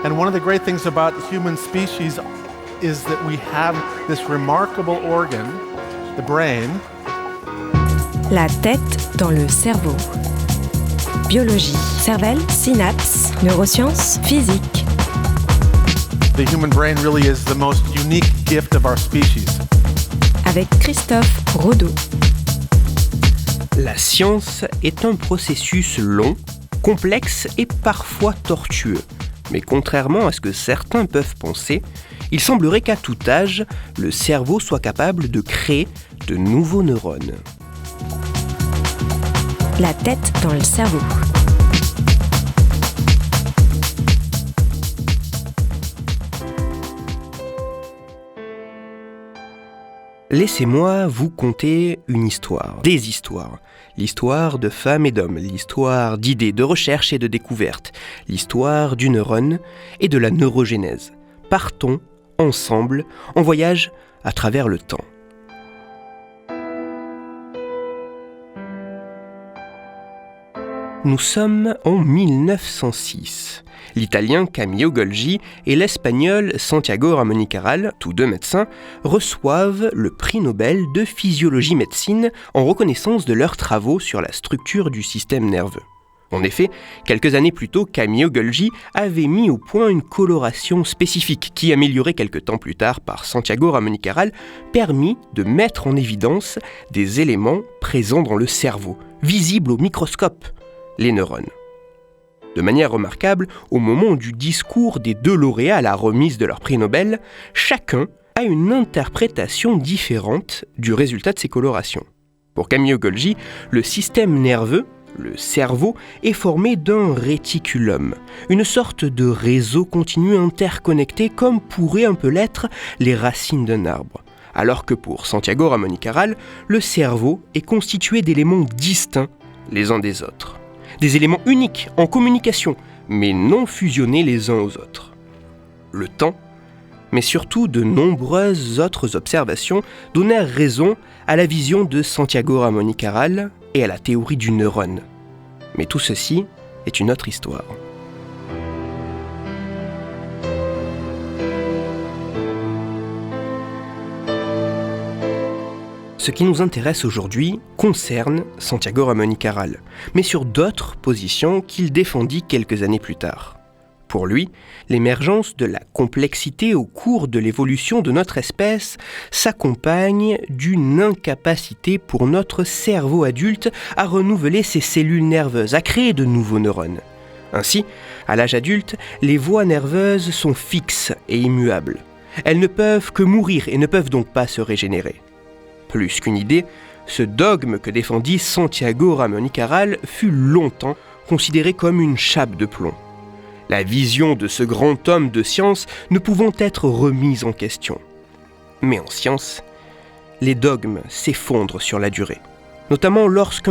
And one of the great things about human species is that we have this remarkable organ, the brain. La tête dans le cerveau. Biologie, cervelle, synapses, neurosciences, physique. The human brain really is the most unique gift of our species. Avec Christophe Rodeau. La science est un processus long, complexe et parfois tortueux. Mais contrairement à ce que certains peuvent penser, il semblerait qu'à tout âge, le cerveau soit capable de créer de nouveaux neurones. La tête dans le cerveau. Laissez-moi vous conter une histoire, des histoires. L'histoire de femmes et d'hommes, l'histoire d'idées, de recherches et de découvertes, l'histoire du neurone et de la neurogénèse. Partons ensemble en voyage à travers le temps. Nous sommes en 1906. L'Italien Camillo Golgi et l'Espagnol Santiago Ramón y Cajal, tous deux médecins, reçoivent le prix Nobel de physiologie-médecine en reconnaissance de leurs travaux sur la structure du système nerveux. En effet, quelques années plus tôt, Camillo Golgi avait mis au point une coloration spécifique qui, améliorée quelques temps plus tard par Santiago Ramón y Cajal, permit de mettre en évidence des éléments présents dans le cerveau, visibles au microscope, les neurones. De manière remarquable, au moment du discours des deux lauréats à la remise de leur prix Nobel, chacun a une interprétation différente du résultat de ces colorations. Pour Camillo Golgi, le système nerveux, le cerveau, est formé d'un réticulum, une sorte de réseau continu interconnecté comme pourraient un peu l'être les racines d'un arbre. Alors que pour Santiago Ramón y Cajal, le cerveau est constitué d'éléments distincts les uns des autres. Des éléments uniques, en communication, mais non fusionnés les uns aux autres. Le temps, mais surtout de nombreuses autres observations, donnèrent raison à la vision de Santiago Ramón y Cajal et à la théorie du neurone. Mais tout ceci est une autre histoire. Ce qui nous intéresse aujourd'hui concerne Santiago Ramón y Cajal, mais sur d'autres positions qu'il défendit quelques années plus tard. Pour lui, l'émergence de la complexité au cours de l'évolution de notre espèce s'accompagne d'une incapacité pour notre cerveau adulte à renouveler ses cellules nerveuses, à créer de nouveaux neurones. Ainsi, à l'âge adulte, les voies nerveuses sont fixes et immuables. Elles ne peuvent que mourir et ne peuvent donc pas se régénérer. Plus qu'une idée, ce dogme que défendit Santiago Ramón y Cajal fut longtemps considéré comme une chape de plomb. La vision de ce grand homme de science ne pouvant être remise en question. Mais en science, les dogmes s'effondrent sur la durée. Notamment lorsque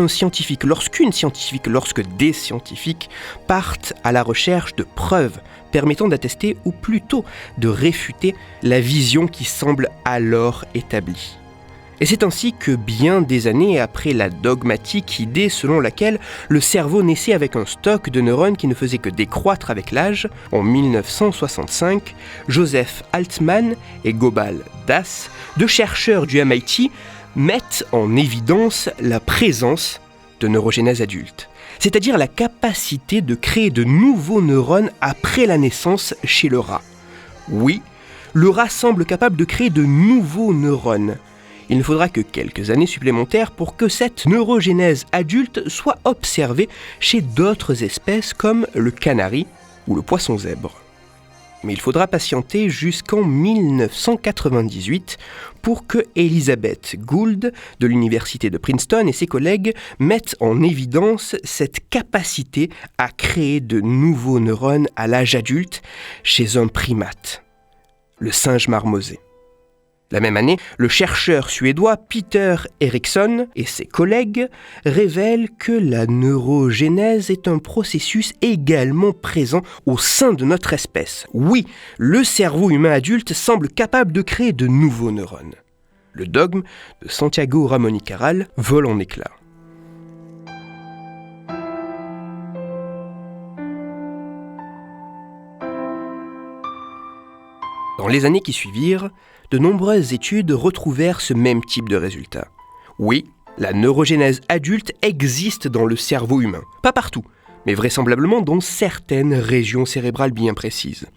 des scientifiques partent à la recherche de preuves permettant d'attester ou plutôt de réfuter la vision qui semble alors établie. Et c'est ainsi que bien des années après la dogmatique idée selon laquelle le cerveau naissait avec un stock de neurones qui ne faisait que décroître avec l'âge, en 1965, Joseph Altman et Gopal Das, deux chercheurs du MIT, mettent en évidence la présence de neurogénèse adulte, c'est-à-dire la capacité de créer de nouveaux neurones après la naissance chez le rat. Oui, le rat semble capable de créer de nouveaux neurones. Il ne faudra que quelques années supplémentaires pour que cette neurogénèse adulte soit observée chez d'autres espèces comme le canari ou le poisson zèbre. Mais il faudra patienter jusqu'en 1998 pour que Elizabeth Gould de l'université de Princeton et ses collègues mettent en évidence cette capacité à créer de nouveaux neurones à l'âge adulte chez un primate, le singe marmosé. La même année, le chercheur suédois Peter Eriksson et ses collègues révèlent que la neurogénèse est un processus également présent au sein de notre espèce. Oui, le cerveau humain adulte semble capable de créer de nouveaux neurones. Le dogme de Santiago Ramón y Cajal vole en éclats. Dans les années qui suivirent, de nombreuses études retrouvèrent ce même type de résultat. Oui, la neurogénèse adulte existe dans le cerveau humain. Pas partout, mais vraisemblablement dans certaines régions cérébrales bien précises.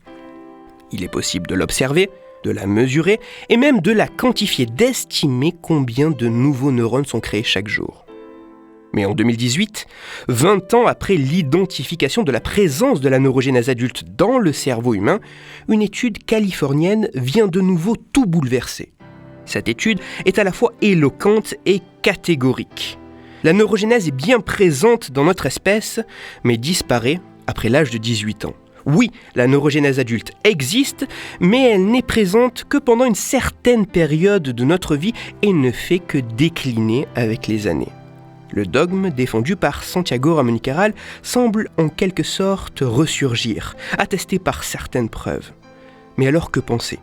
Il est possible de l'observer, de la mesurer et même de la quantifier, d'estimer combien de nouveaux neurones sont créés chaque jour. Mais en 2018, 20 ans après l'identification de la présence de la neurogénèse adulte dans le cerveau humain, une étude californienne vient de nouveau tout bouleverser. Cette étude est à la fois éloquente et catégorique. La neurogénèse est bien présente dans notre espèce, mais disparaît après l'âge de 18 ans. Oui, la neurogénèse adulte existe, mais elle n'est présente que pendant une certaine période de notre vie et ne fait que décliner avec les années. Le dogme défendu par Santiago Ramón y Cajal semble en quelque sorte ressurgir, attesté par certaines preuves. Mais alors que penser ?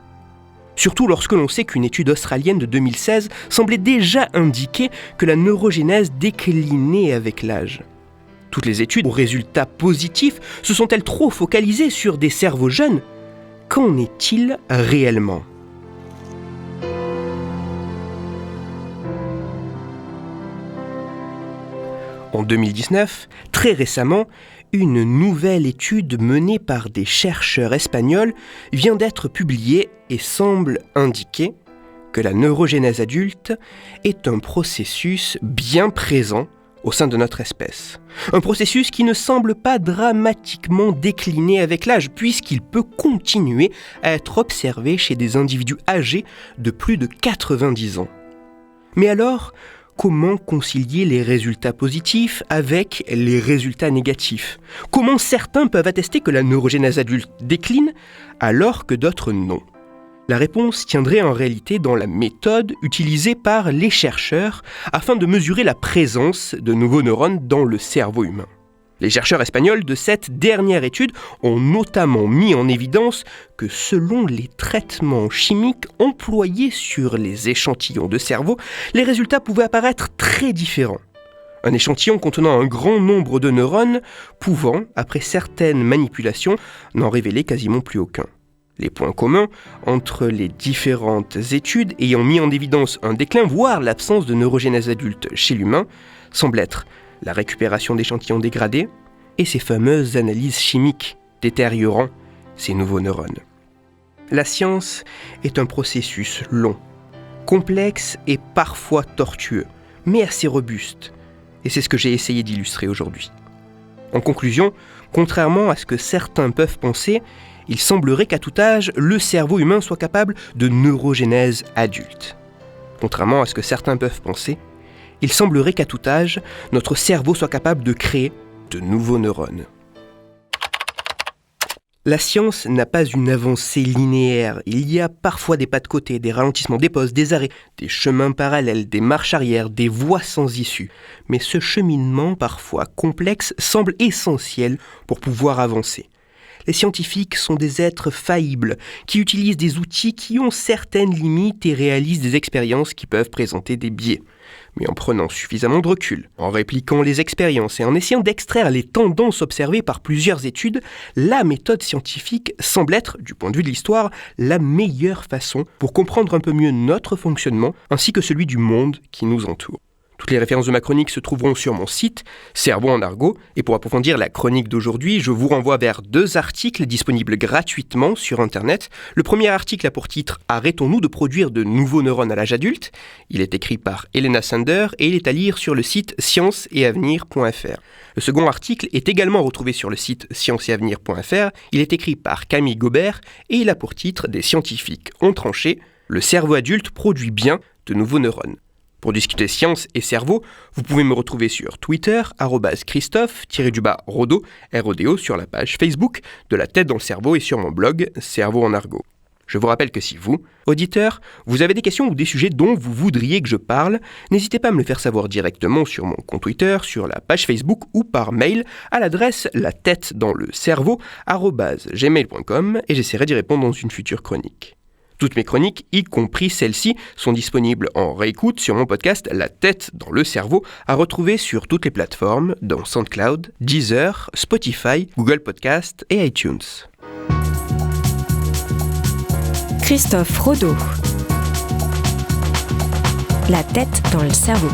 Surtout lorsque l'on sait qu'une étude australienne de 2016 semblait déjà indiquer que la neurogénèse déclinait avec l'âge. Toutes les études aux résultats positifs se sont-elles trop focalisées sur des cerveaux jeunes ? Qu'en est-il réellement ? En 2019, très récemment, une nouvelle étude menée par des chercheurs espagnols vient d'être publiée et semble indiquer que la neurogénèse adulte est un processus bien présent au sein de notre espèce. Un processus qui ne semble pas dramatiquement décliner avec l'âge, puisqu'il peut continuer à être observé chez des individus âgés de plus de 90 ans. Mais alors, comment concilier les résultats positifs avec les résultats négatifs ? Comment certains peuvent attester que la neurogénèse adulte décline alors que d'autres non ? La réponse tiendrait en réalité dans la méthode utilisée par les chercheurs afin de mesurer la présence de nouveaux neurones dans le cerveau humain. Les chercheurs espagnols de cette dernière étude ont notamment mis en évidence que selon les traitements chimiques employés sur les échantillons de cerveau, les résultats pouvaient apparaître très différents. Un échantillon contenant un grand nombre de neurones pouvant, après certaines manipulations, n'en révéler quasiment plus aucun. Les points communs entre les différentes études ayant mis en évidence un déclin, voire l'absence de neurogénèse adulte chez l'humain, semblent être la récupération d'échantillons dégradés et ces fameuses analyses chimiques détériorant ces nouveaux neurones. La science est un processus long, complexe et parfois tortueux, mais assez robuste, et c'est ce que j'ai essayé d'illustrer aujourd'hui. En conclusion, contrairement à ce que certains peuvent penser, il semblerait qu'à tout âge, le cerveau humain soit capable de neurogénèse adulte. Contrairement à ce que certains peuvent penser, il semblerait qu'à tout âge, notre cerveau soit capable de créer de nouveaux neurones. La science n'a pas une avancée linéaire. Il y a parfois des pas de côté, des ralentissements, des pauses, des arrêts, des chemins parallèles, des marches arrière, des voies sans issue. Mais ce cheminement, parfois complexe, semble essentiel pour pouvoir avancer. Les scientifiques sont des êtres faillibles, qui utilisent des outils qui ont certaines limites et réalisent des expériences qui peuvent présenter des biais. Mais en prenant suffisamment de recul, en répliquant les expériences et en essayant d'extraire les tendances observées par plusieurs études, la méthode scientifique semble être, du point de vue de l'histoire, la meilleure façon pour comprendre un peu mieux notre fonctionnement ainsi que celui du monde qui nous entoure. Toutes les références de ma chronique se trouveront sur mon site, Cerveau en argot, et pour approfondir la chronique d'aujourd'hui, je vous renvoie vers 2 articles disponibles gratuitement sur Internet. Le premier article a pour titre « Arrêtons-nous de produire de nouveaux neurones à l'âge adulte ?» Il est écrit par Elena Sander et il est à lire sur le site scienceetavenir.fr. Le second article est également retrouvé sur le site scienceetavenir.fr. Il est écrit par Camille Gobert et il a pour titre « Des scientifiques ont tranché, le cerveau adulte produit bien de nouveaux neurones ». Pour discuter science et cerveau, vous pouvez me retrouver sur Twitter, @Christophe_Rodo, R-O-D-O, sur la page Facebook de La Tête dans le Cerveau et sur mon blog Cerveau en argot. Je vous rappelle que si vous, auditeurs, vous avez des questions ou des sujets dont vous voudriez que je parle, n'hésitez pas à me le faire savoir directement sur mon compte Twitter, sur la page Facebook ou par mail à l'adresse latettedanslecerveau@gmail.com et j'essaierai d'y répondre dans une future chronique. Toutes mes chroniques, y compris celles-ci, sont disponibles en réécoute sur mon podcast La Tête dans le Cerveau, à retrouver sur toutes les plateformes, dont SoundCloud, Deezer, Spotify, Google Podcast et iTunes. Christophe Rodeau. La tête dans le cerveau.